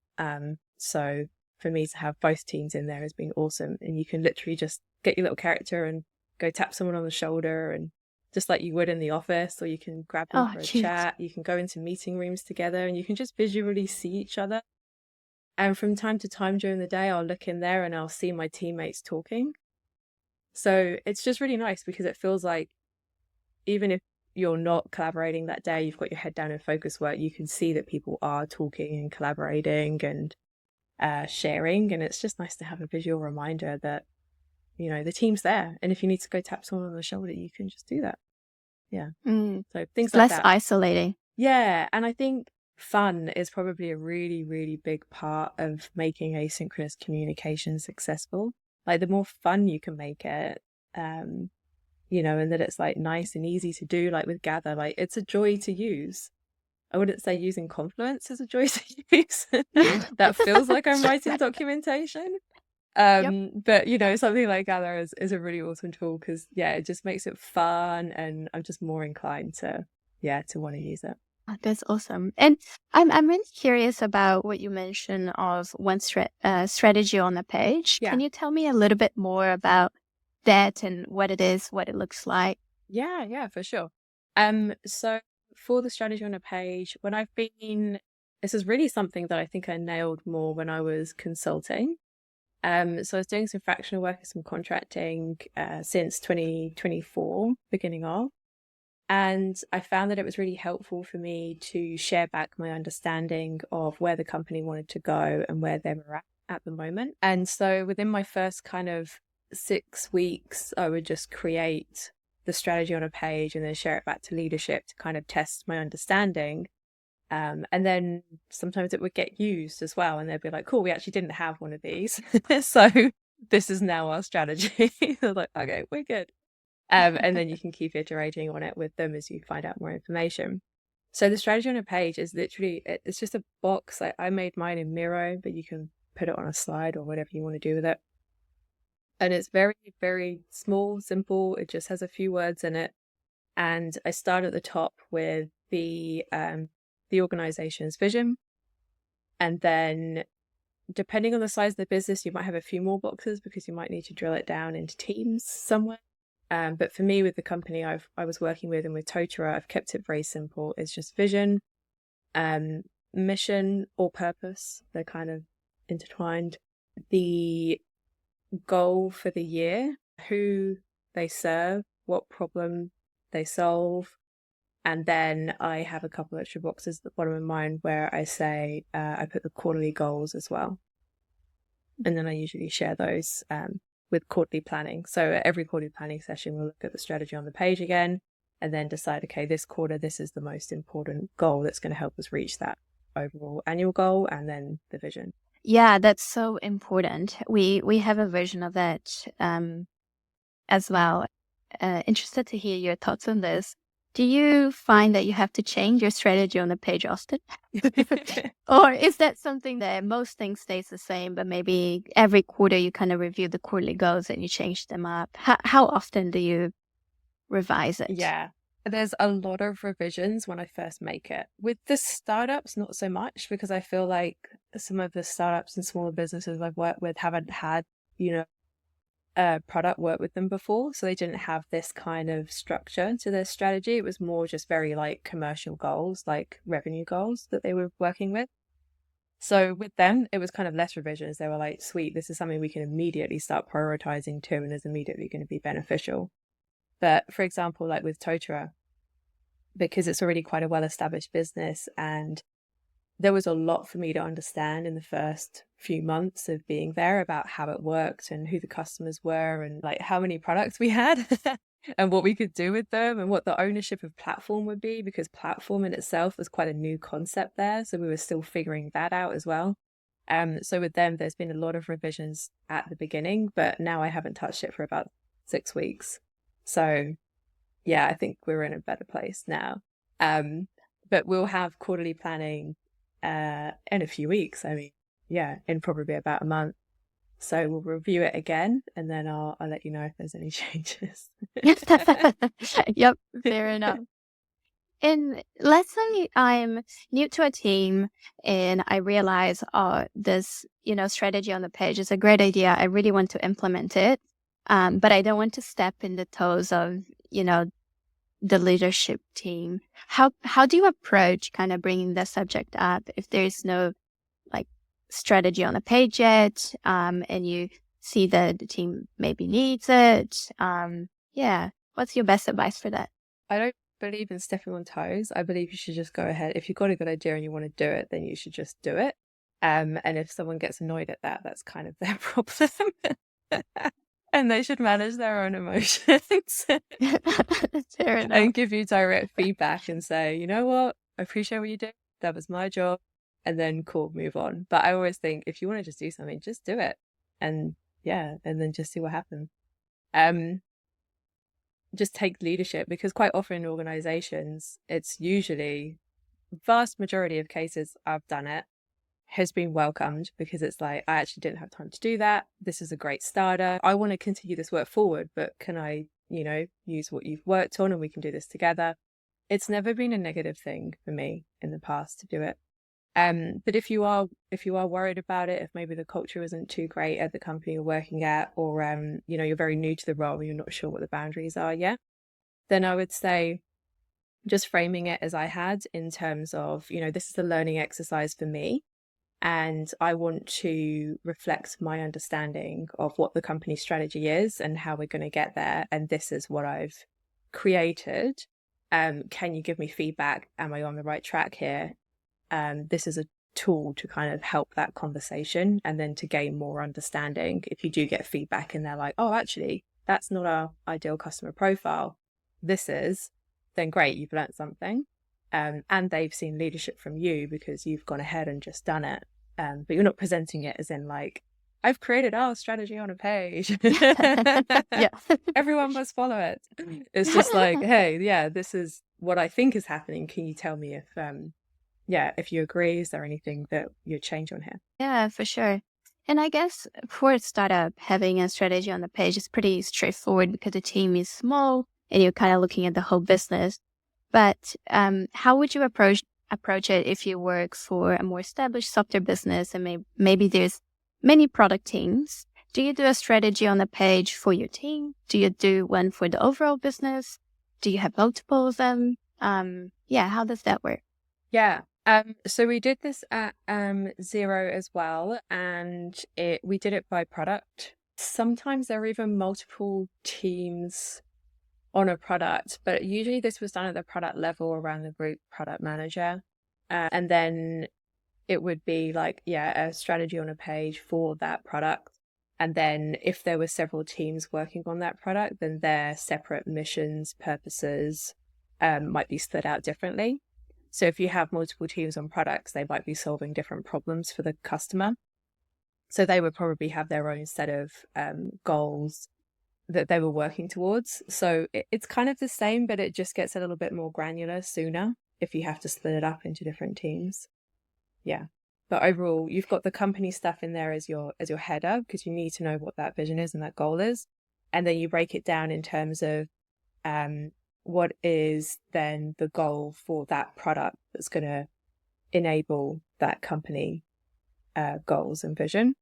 So for me to have both teams in there has been awesome. And you can literally just get your little character and go tap someone on the shoulder, and just like you would in the office, or you can grab them for a chat. You can go into meeting rooms together and you can just visually see each other. And from time to time during the day, I'll look in there and I'll see my teammates talking. So it's just really nice because it feels like even if you're not collaborating that day, you've got your head down in focus work, you can see that people are talking and collaborating and sharing. And it's just nice to have a visual reminder that, you know, the team's there. And if you need to go tap someone on the shoulder, you can just do that. Yeah. So things like less that. isolating. Yeah. And I think fun is probably a really, really big part of making asynchronous communication successful. Like, the more fun you can make it, you know, and that it's like nice and easy to do, like with Gather, like it's a joy to use. I wouldn't say using Confluence is a joy to use. That feels like I'm writing documentation. But, you know, something like Gather is a really awesome tool because, yeah, it just makes it fun, and I'm just more inclined to want to use it. Oh, that's awesome. And I'm really curious about what you mentioned of one strategy on a page. Yeah. Can you tell me a little bit more about that and what it is, what it looks like? Yeah, for sure. So for the strategy on a page, this is really something that I think I nailed more when I was consulting. So I was doing some fractional work and some contracting since 2024, beginning of. And I found that it was really helpful for me to share back my understanding of where the company wanted to go and where they were at the moment. And so within my first kind of 6 weeks, I would just create the strategy on a page and then share it back to leadership to kind of test my understanding. And then sometimes it would get used as well, and they'd be like, cool, we actually didn't have one of these. So this is now our strategy. They're like, okay, we're good. And then you can keep iterating on it with them as you find out more information. So the strategy on a page is literally, it's just a box. I made mine in Miro, but you can put it on a slide or whatever you want to do with it. And it's very, very small, simple. It just has a few words in it. And I start at the top with the organization's vision. And then depending on the size of the business, you might have a few more boxes because you might need to drill it down into teams somewhere. But for me, with the company I was working with and with Totara, I've kept it very simple. It's just vision, mission or purpose. They're kind of intertwined. The goal for the year, who they serve, what problem they solve. And then I have a couple extra boxes at the bottom of mine where I say, I put the quarterly goals as well. And then I usually share those with quarterly planning. So at every quarterly planning session, we'll look at the strategy on the page again and then decide, okay, this quarter, this is the most important goal that's going to help us reach that overall annual goal and then the vision. Yeah, that's so important. We have a version of that as well. Interested to hear your thoughts on this. Do you find that you have to change your strategy on the page often? Or is that something that most things stays the same, but maybe every quarter you kind of review the quarterly goals and you change them up? How often do you revise it? Yeah, there's a lot of revisions when I first make it. With the startups, not so much, because I feel like some of the startups and smaller businesses I've worked with haven't had, a product work with them before. So they didn't have this kind of structure to their strategy. It was more just very like commercial goals, like revenue goals that they were working with. So with them, it was kind of less revisions. They were like, sweet, this is something we can immediately start prioritizing too, and is immediately going to be beneficial. But for example, like with Totara, because it's already quite a well-established business and there was a lot for me to understand in the first few months of being there about how it worked and who the customers were and like how many products we had and what we could do with them and what the ownership of platform would be, because platform in itself was quite a new concept there. So we were still figuring that out as well. So with them, there's been a lot of revisions at the beginning, but now I haven't touched it for about 6 weeks. So yeah, I think we're in a better place now. But we'll have quarterly planning in a few weeks. I mean, yeah, in probably about a month. So we'll review it again and then I'll let you know if there's any changes. Yep, fair enough. And let's say I'm new to a team and I realize, this, strategy on the page is a great idea. I really want to implement it. But I don't want to step in the toes of, the leadership team. How do you approach kind of bringing the subject up if there's no like strategy on the page yet, and you see that the team maybe needs it? Yeah. What's your best advice for that? I don't believe in stepping on toes. I believe you should just go ahead. If you've got a good idea and you want to do it, then you should just do it. And if someone gets annoyed at that, that's kind of their problem. And they should manage their own emotions. Fair enough. And give you direct feedback and say, you know what, I appreciate what you did. That was my job. And then cool, move on. But I always think if you want to just do something, just do it. And yeah, and then just see what happens. Just take leadership, because quite often in organizations, it's usually vast majority of cases I've done it has been welcomed, because it's like, I actually didn't have time to do that. This is a great starter. I want to continue this work forward, but can I, use what you've worked on and we can do this together? It's never been a negative thing for me in the past to do it. But if you are worried about it, if maybe the culture isn't too great at the company you're working at, or, you're very new to the role and you're not sure what the boundaries are yet, then I would say just framing it as I had, in terms of, this is a learning exercise for me. And I want to reflect my understanding of what the company strategy is and how we're going to get there. And this is what I've created. Can you give me feedback? Am I on the right track here? This is a tool to kind of help that conversation and then to gain more understanding. If you do get feedback and they're like, oh, actually, that's not our ideal customer profile, this is, then great, you've learned something. And they've seen leadership from you because you've gone ahead and just done it. But you're not presenting it as in like, I've created our strategy on a page. Yeah. Everyone must follow it. It's just like, hey, yeah, this is what I think is happening. Can you tell me if you agree? Is there anything that you'd change on here? Yeah, for sure. And I guess for a startup, having a strategy on the page is pretty straightforward because the team is small and you're kind of looking at the whole business. But how would you approach it if you work for a more established software business and maybe there's many product teams? Do you do a strategy on the page for your team? Do you do one for the overall business? Do you have multiple of them? How does that work? Yeah. So we did this at Xero as well, and we did it by product. Sometimes there are even multiple teams on a product, but usually this was done at the product level around the group product manager. And then it would be like, a strategy on a page for that product. And then if there were several teams working on that product, then their separate missions, purposes might be split out differently. So if you have multiple teams on products, they might be solving different problems for the customer. So they would probably have their own set of goals that they were working towards. So it's kind of the same, but it just gets a little bit more granular sooner if you have to split it up into different teams. Yeah. But overall, you've got the company stuff in there as your header, because you need to know what that vision is and that goal is. And then you break it down in terms of what is then the goal for that product that's going to enable that company goals and vision.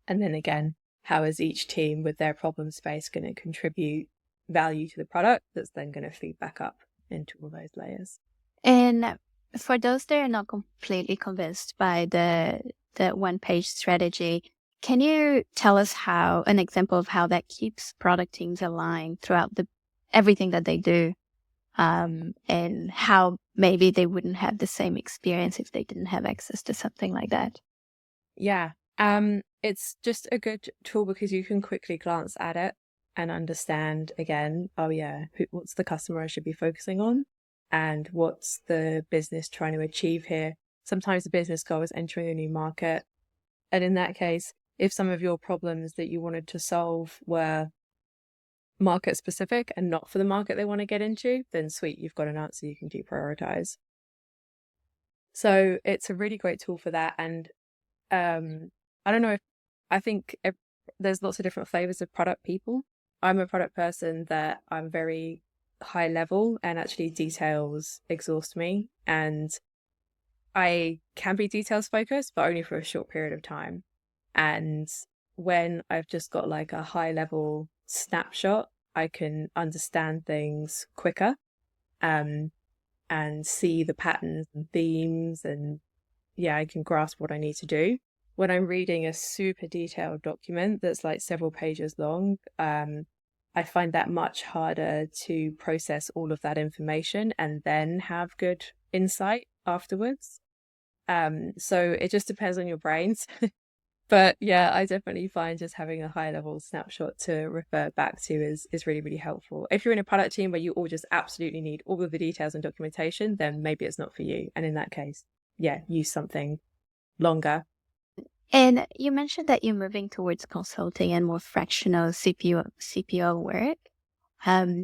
And then again, how is each team with their problem space going to contribute value to the product that's then going to feed back up into all those layers? And for those that are not completely convinced by the one-page strategy, can you tell us an example of how that keeps product teams aligned throughout everything that they do, and how maybe they wouldn't have the same experience if they didn't have access to something like that? Yeah. It's just a good tool because you can quickly glance at it and understand again, what's the customer I should be focusing on and what's the business trying to achieve here. Sometimes the business goal is entering a new market. And in that case, if some of your problems that you wanted to solve were market specific and not for the market they want to get into, then sweet, you've got an answer you can deprioritize. So it's a really great tool for that. And I don't know I think there's lots of different flavors of product people. I'm a product person that I'm very high level, and actually details exhaust me. And I can be details focused, but only for a short period of time. And when I've just got like a high level snapshot, I can understand things quicker, and see the patterns and themes, and I can grasp what I need to do. When I'm reading a super detailed document that's like several pages long, I find that much harder to process all of that information and then have good insight afterwards. So it just depends on your brains. But I definitely find just having a high level snapshot to refer back to is really, really helpful. If you're in a product team where you all just absolutely need all of the details and documentation, then maybe it's not for you. And in that case, use something longer. And you mentioned that you're moving towards consulting and more fractional CPO work.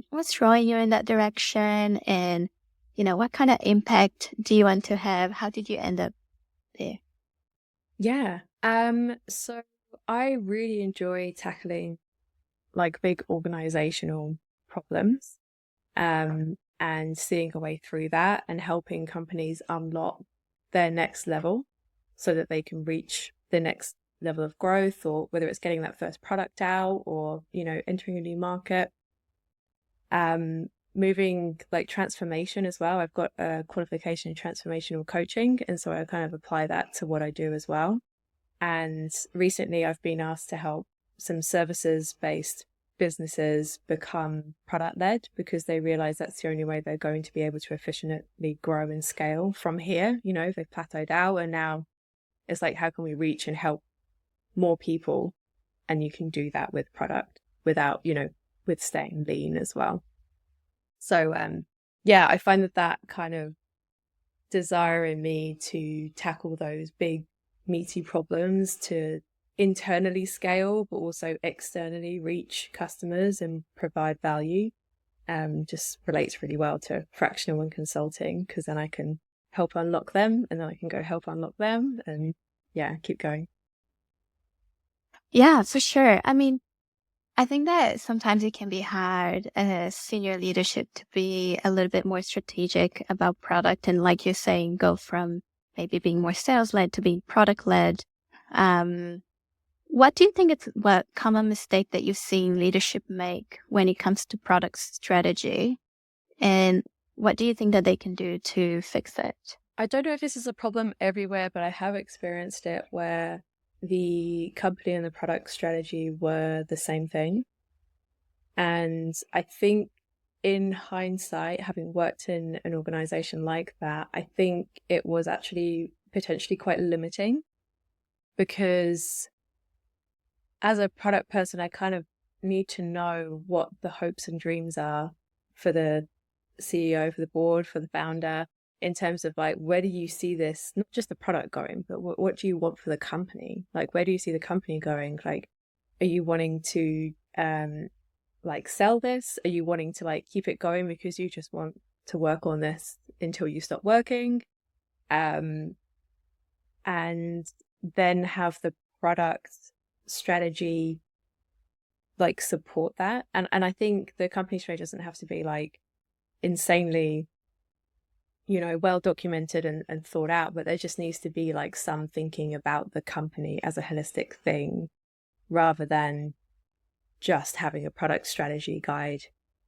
What's drawing you in that direction? And, what kind of impact do you want to have? How did you end up there? Yeah. So I really enjoy tackling like big organizational problems, and seeing a way through that and helping companies unlock their next level so that they can reach the next level of growth, or whether it's getting that first product out or, entering a new market. Moving like transformation as well. I've got a qualification in transformational coaching, and so I kind of apply that to what I do as well. And recently I've been asked to help some services-based businesses become product-led, because they realize that's the only way they're going to be able to efficiently grow and scale from here. They've plateaued out, and now it's like, how can we reach and help more people? And you can do that with product without, with staying lean as well. So, I find that kind of desire in me to tackle those big, meaty problems, to internally scale, but also externally reach customers and provide value, just relates really well to fractional and consulting, because then I can help unlock them, and then I can go help unlock them, and yeah, keep going. Yeah, for sure. I mean, I think that sometimes it can be hard as senior leadership to be a little bit more strategic about product. And like you're saying, go from maybe being more sales led to being product led. What do you think it's what common mistake that you've seen leadership make when it comes to product strategy? And what do you think that they can do to fix it? I don't know if this is a problem everywhere, but I have experienced it where the company and the product strategy were the same thing. And I think in hindsight, having worked in an organization like that, I think it was actually potentially quite limiting, because as a product person, I kind of need to know what the hopes and dreams are for the CEO, for the board, for the founder, in terms of like, where do you see this, not just the product going, but what do you want for the company? Like, where do you see the company going? Like, are you wanting to like sell this? Are you wanting to like keep it going because you just want to work on this until you stop working? And then have the product strategy like support that. And I think the company strategy doesn't have to be like insanely, well documented and thought out, but there just needs to be like some thinking about the company as a holistic thing, rather than just having a product strategy guide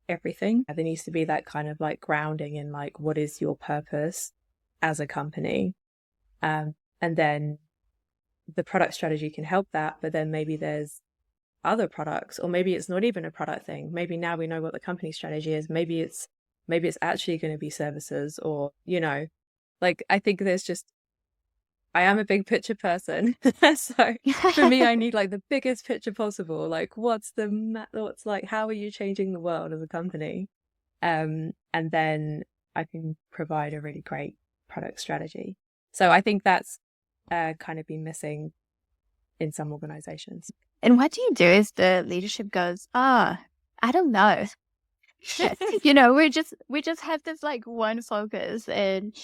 everything. There needs to be that kind of like grounding in like, what is your purpose as a company? And then the product strategy can help that, but then maybe there's other products, or maybe it's not even a product thing. Maybe now we know what the company strategy is. Maybe it's actually going to be services, or, like, I think I am a big picture person. So for me, I need like the biggest picture possible. Like, what's like, how are you changing the world as a company? And then I can provide a really great product strategy. So I think that's kind of been missing in some organizations. And what do you do if the leadership goes, I don't know. We just have this like one focus, and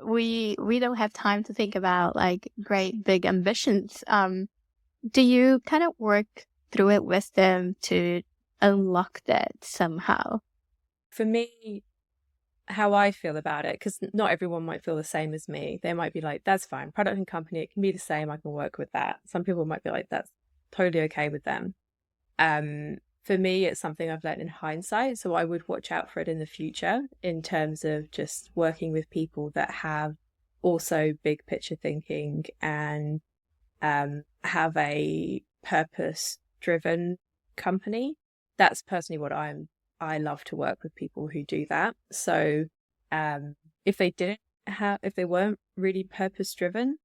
we don't have time to think about like great big ambitions. Do you kind of work through it with them to unlock that somehow? For me, how I feel about it, because not everyone might feel the same as me. They might be like, that's fine, product and company, it can be the same, I can work with that. Some people might be like, that's totally okay with them. For me, it's something I've learned in hindsight, so I would watch out for it in the future, in terms of just working with people that have also big picture thinking and have a purpose-driven company. That's personally what I love to work with people who do that. So if they weren't really purpose-driven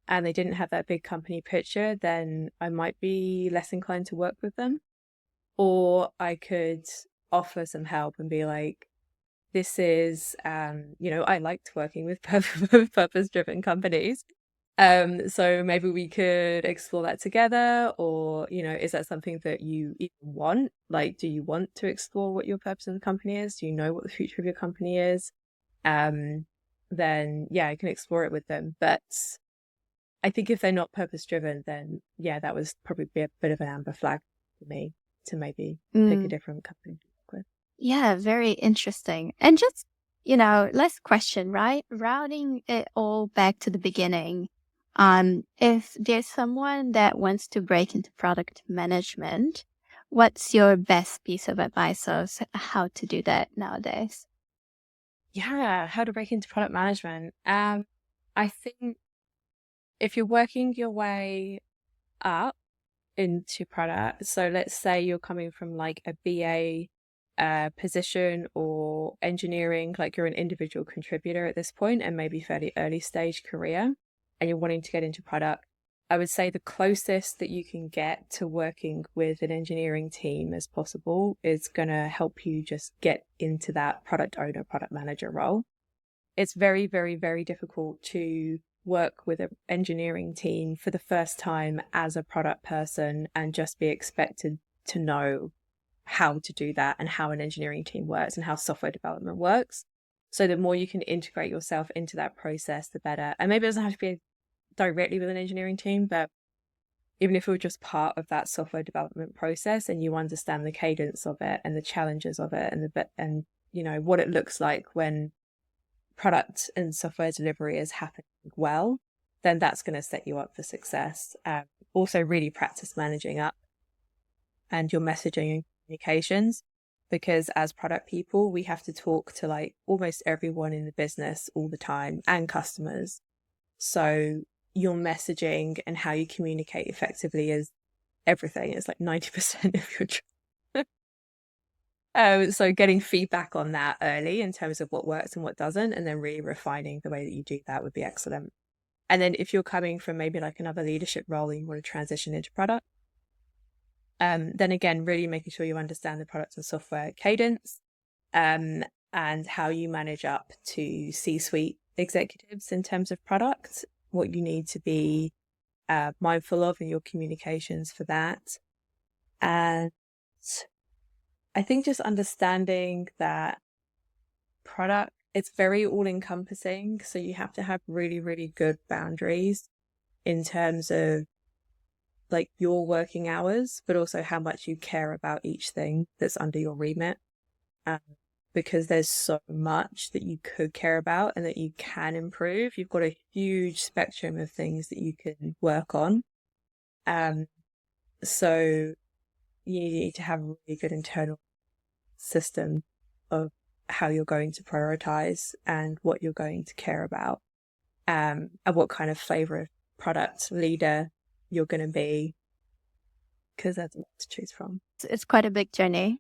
and they didn't have that big company picture, then I might be less inclined to work with them. Or I could offer some help and be like, this is, I liked working with purpose-driven companies. So maybe we could explore that together, or, is that something that you even want? Like, do you want to explore what your purpose of the company is? Do you know what the future of your company is? Then yeah, I can explore it with them. But I think if they're not purpose-driven, then yeah, that was probably be a bit of an amber flag for me to maybe pick a different company to work with. Yeah, very interesting. And just, last question, right? Routing it all back to the beginning. If there's someone that wants to break into product management, what's your best piece of advice of how to do that nowadays? Yeah, how to break into product management. I think if you're working your way up into product, so let's say you're coming from like a BA position or engineering, like you're an individual contributor at this point and maybe fairly early stage career, and you're wanting to get into product, I would say the closest that you can get to working with an engineering team as possible is going to help you just get into that product owner, product manager role. It's very, very, very difficult to work with an engineering team for the first time as a product person and just be expected to know how to do that and how an engineering team works and how software development works. So the more you can integrate yourself into that process, the better. And maybe it doesn't have to be directly with an engineering team, but even if you're just part of that software development process and you understand the cadence of it and the challenges of it and you know what it looks like when product and software delivery is happening well, then that's going to set you up for success. Also really practice managing up and your messaging and communications, because as product people, we have to talk to like almost everyone in the business all the time and customers. So your messaging and how you communicate effectively is everything. It's like 90% of your job. So getting feedback on that early in terms of what works and what doesn't, and then really refining the way that you do that would be excellent. And then if you're coming from maybe like another leadership role and you want to transition into product, then again, really making sure you understand the product and software cadence, and how you manage up to C-suite executives in terms of product, what you need to be mindful of in your communications for that. And I think just understanding that product, it's very all-encompassing. So you have to have really, really good boundaries in terms of like your working hours, but also how much you care about each thing that's under your remit. Because there's so much that you could care about and that you can improve. You've got a huge spectrum of things that you can work on. So you need to have a really good internal system of how you're going to prioritize and what you're going to care about, and what kind of flavor of product leader you're going to be, because there's a lot to choose from. It's quite a big journey.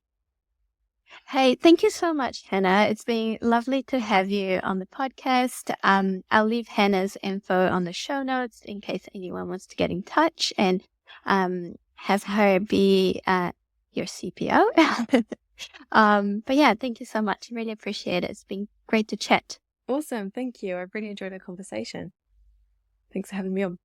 Hey, thank you so much, Hannah. It's been lovely to have you on the podcast. I'll leave Hannah's info on the show notes in case anyone wants to get in touch and have her be your CPO. But yeah, thank you so much. Really appreciate it. It's been great to chat. Awesome. Thank you. I really enjoyed the conversation. Thanks for having me on.